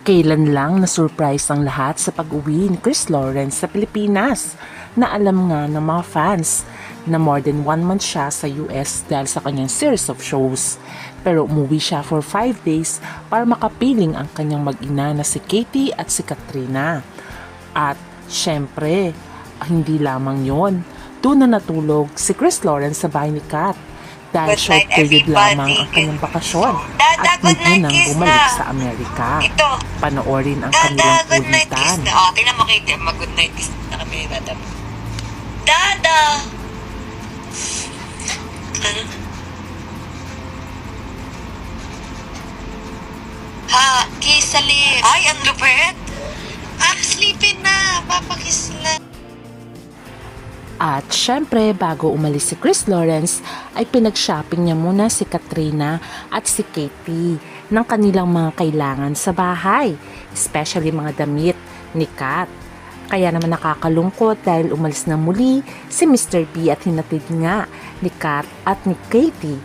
Kailan lang na-surprise ang lahat sa pag-uwi ni Chris Lawrence sa Pilipinas na alam nga ng mga fans na more than 1 month siya sa US dahil sa kanyang series of shows. Pero umuwi siya for 5 days para makapiling ang kanyang mag-ina na si Katie at si Katrina. At syempre, hindi lamang yon. Doon na natulog si Chris Lawrence sa bahay ni Kat dahil Good short night, period lamang everybody. ang kanyang bakasyon Dada, at good hindi night, nang kiss bumalik na. sa Amerika. Ito. Panoorin ang Dada, kanilang good night kiss ulitan. na. O, tingnan mo Katie, mag-good night kiss na kami ni Dada. Dada! Ano? Ha, kiss sa lips. Ay, ang lupit. Sleeping na. Papakiss na. At syempre, bago umalis si Chris Lawrence, ay pinag-shopping niya muna si Katrina at si Katie ng kanilang mga kailangan sa bahay, especially mga damit ni Kat. Kaya naman nakakalungkot dahil umalis na muli si Mr. B at hinatid nga ni Kat at ni Katie.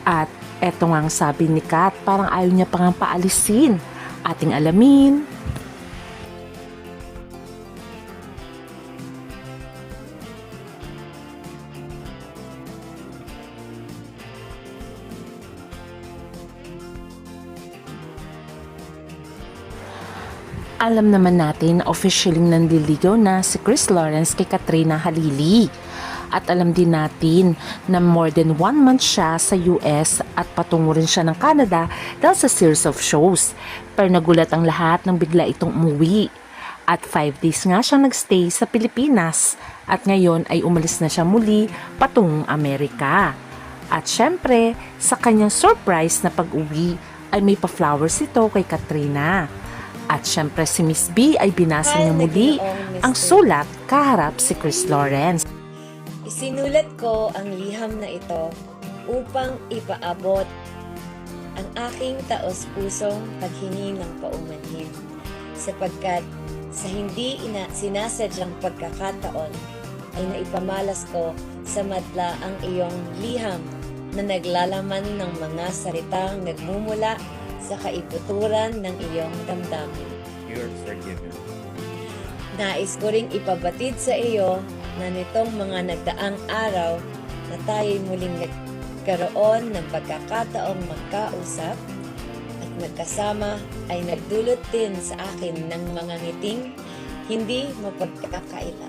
At eto nga ang sabi ni Kat, parang ayaw niya pang paalisin. Ating alamin. Alam naman natin na officially nanliligaw na si Chris Lawrence kay Katrina Halili. At alam din natin na more than 1 month siya sa US at patungo rin siya ng Canada dahil sa series of shows. Pero nagulat ang lahat nang bigla itong umuwi. At 5 days nga siya nagstay sa Pilipinas at ngayon ay umalis na siya muli patungong Amerika. At syempre, sa kanyang surprise na pag-uwi ay may pa-flowers ito kay Katrina. At syempre si Miss B ay binasa niya muli ang sulat kaharap si Chris Lawrence. Isinulat ko ang liham na ito upang ipaabot ang aking taos-pusong paghingi ng paumanhin sapagkat sa hindi sinasadyang pagkakataon ay naipamalas ko sa madla ang iyong liham na naglalaman ng mga salitang nagmumula sa kaiputuran ng iyong damdamin. You're forgiven. Nais ko ring ipabatid sa iyo na nitong mga nagdaang araw na tayo'y muling nagkaroon ng pagkakataong magkausap at magkasama ay nagdulot din sa akin ng mga ngiting hindi mapagkakaila.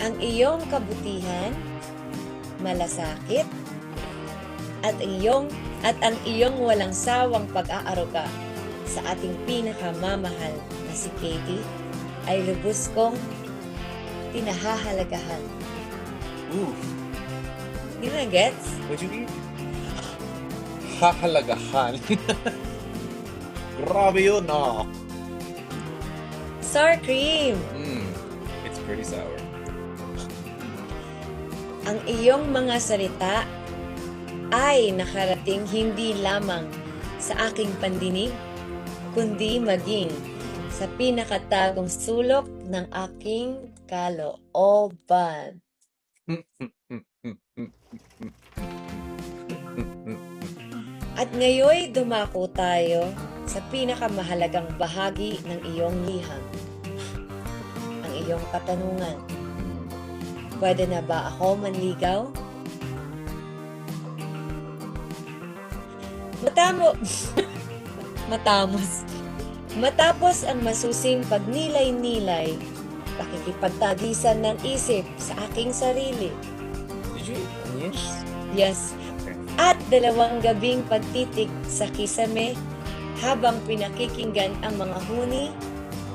Ang iyong kabutihan, malasakit, at ang iyong walang sawang pag-aaruga sa ating pinakamamahal na si Katie ay lubos kong tinahahalagahan. Ooh, Di mo na gets? what you mean? Hahalagahan. Grabe yun, no? Sour cream! It's pretty sour. Ang iyong mga salita ay nakarating hindi lamang sa aking pandinig, kundi maging sa pinakatagong sulok ng aking kalooban. At ngayoy dumako tayo sa pinakamahalagang bahagi ng iyong liham, ang iyong katanungan. Pwede na ba ako manligaw? Matapos ang masusing pagnilay-nilay, pakikipagtagisan ng isip sa aking sarili. Did you? Yes? Yes. At 2 gabing pagtitik sa kisame habang pinakikinggan ang mga huni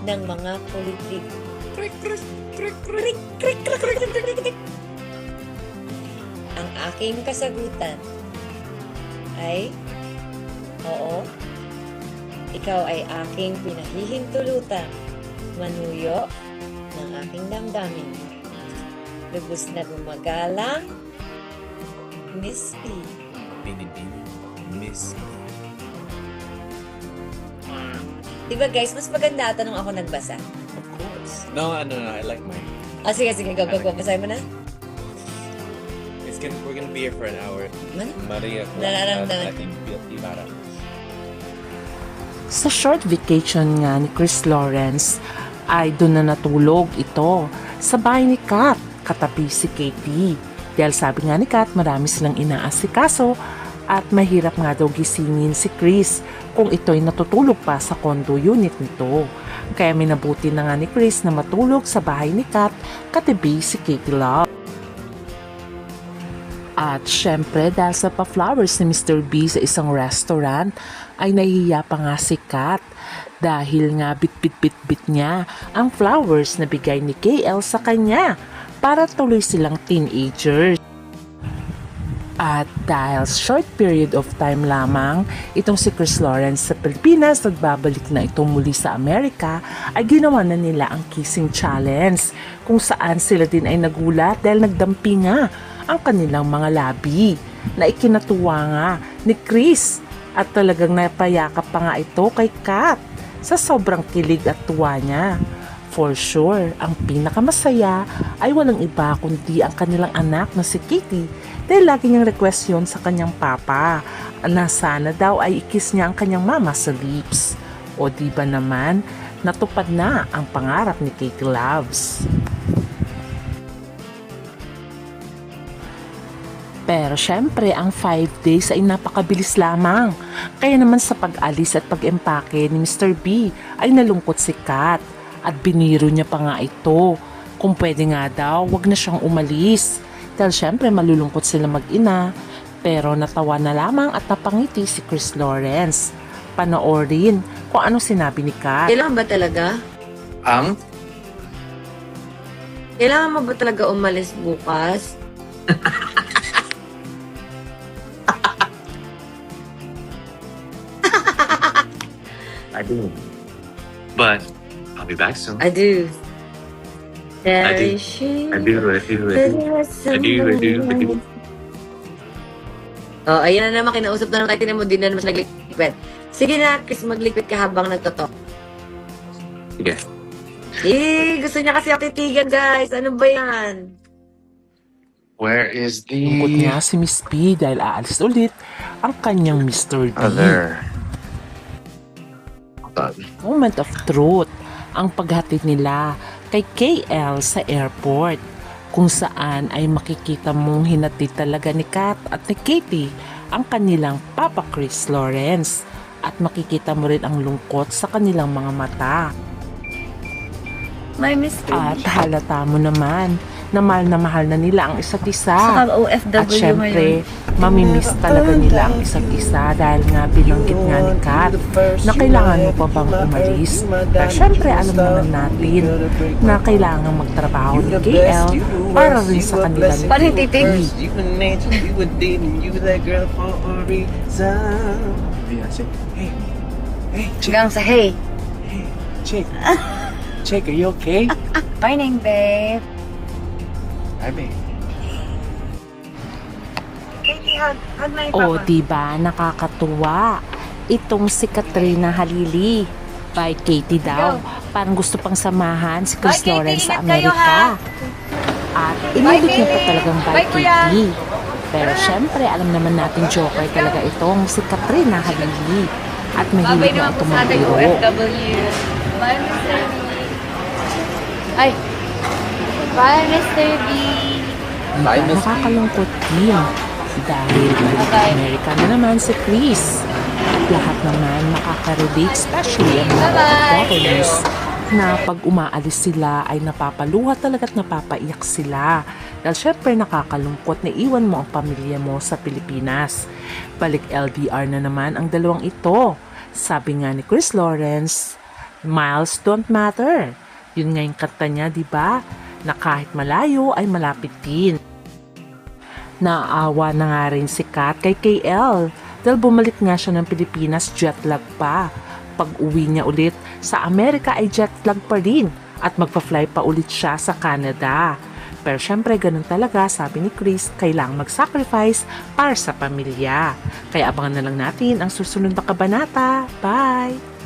ng mga kulitig. Ang aking kasagutan ay, oo, ikaw ay aking pinahihintulutang manuyo ng aking damdamin. Lubos na gumagalang, Miss B. Binibini. Miss me. Diba guys, mas maganda ata nung ako nagbasa. Of course. No, I like mine. Sige, go. Basahin mo na. It We're gonna be here for an hour. Ano? Maria, Nararamdaman. Ibarra. Sa short vacation nga ni Chris Lawrence ay doon na natulog ito sa bahay ni Kat, katabi si Katie. Dahil sabi nga ni Kat, marami silang inaasikaso at mahirap nga daw gisingin si Chris kung ito'y natutulog pa sa condo unit nito. Kaya minabuti na nga ni Chris na matulog sa bahay ni Kat, katabi si Katie Love. At syempre dahil sa pa-flowers ni Mr. B sa isang restaurant ay nahihiya pa nga si Kat dahil nga bit-bit-bit-bit niya ang flowers na bigay ni KL sa kanya para tuloy silang teenagers. At dahil short period of time lamang itong si Chris Lawrence sa Pilipinas, nagbabalik na itong muli sa Amerika, ay ginawa na nila ang kissing challenge kung saan sila din ay nagulat dahil nagdampi nga ang kanilang mga labi na ikinatuwa nga ni Chris at talagang napayakap pa nga ito kay Kat sa sobrang kilig at tuwa niya. For sure, ang pinakamasaya ay walang iba kundi ang kanilang anak na si Kitty dahil lagi niyang request yun sa kanyang papa na sana daw ay ikis niya ang kanyang mama sa lips. O di ba naman, natupad na ang pangarap ni Katie Loves. Pero syempre, ang 5 days ay napakabilis lamang. Kaya naman sa pag-alis at pag-empake ni Mr. B ay nalungkot si Kat. At biniro niya pa nga ito. Kung pwede nga daw, wag na siyang umalis. Dahil syempre malulungkot sila mag-ina. Pero natawa na lamang at napangiti si Chris Lawrence. Panoorin kung ano sinabi ni Kat. Kailangan ba talaga? Kailangan mo ba talaga umalis bukas? I do. But I'll be back soon. I do. I do. I do. Oh, ayan na naman, kinausap na naman tayo, tinan mo, din na naman siya naglikpit. Sige na, Chris, maglikpit ka habang nagtoto. Sige. Gusto niya kasi ako titigan, guys. Ano ba yan? Where is Lungkot the nga si Miss P dahil aalis ulit ang kanyang Mr. B. other? Hold on. Moment of truth ang paghatid nila kay KL sa airport kung saan ay makikita mong hinatid talaga ni Kat at ni Katie ang kanilang Papa Chris Lawrence at makikita mo rin ang lungkot sa kanilang mga mata. My Mr. At halata mo naman na mahal na nila ang isa't isa. Saka OFW At syempre, ngayon. mamimiss talaga nila ang isa't isa dahil nga binanggit nga ni Kat na kailangan mo pa bang umalis. Pero syempre, alam naman natin na kailangan magtrabaho ni KL para rin sa kanila ni Parang titig. You were nature, you were dating, you were that girl for a reason. Beyonce, hey, chick, Hanggang sa hey. hey, chick, chick, are you okay? Morning, babe. Hi, babe. Katie, hug my O, papa. diba, nakakatuwa. Itong si Katrina Halili by Katie daw. Parang gusto pang samahan si Chris Bye, Katie. Lawrence sa Ingat kayo, Amerika. At inulit niya pa Katie. talagang by Bye, kuya. Katie. Pero syempre, alam naman natin joker talaga itong si Katrina Halili. At Babay mahilig na naman po itong sa ating magbiro. OFW. Bye, Mr. B. Ay. Bye, Mr. B. Bye, Miss B. Nakakalungkot din dahil Bye-bye. Amerika na naman si Chris. At lahat naman nakaka-relate, especially ang mga Bye-bye. OFWs na pag umaalis sila ay napapaluha talaga at napapaiyak sila. Dahil syempre nakakalungkot na iwan mo ang pamilya mo sa Pilipinas. Balik LDR na naman ang dalawang ito. Sabi nga ni Chris Lawrence, miles don't matter. Yun nga yung kanta niya, di ba? Na kahit malayo ay malapit din. Naawa na nga rin si Kat kay KL dahil bumalik nga siya ng Pilipinas jet lag pa. Pag uwi niya ulit sa Amerika ay jet lag pa rin at magpa-fly pa ulit siya sa Canada. Pero syempre ganun talaga, sabi ni Chris, kailangang mag-sacrifice para sa pamilya. Kaya abangan na lang natin ang susunod na kabanata. Bye!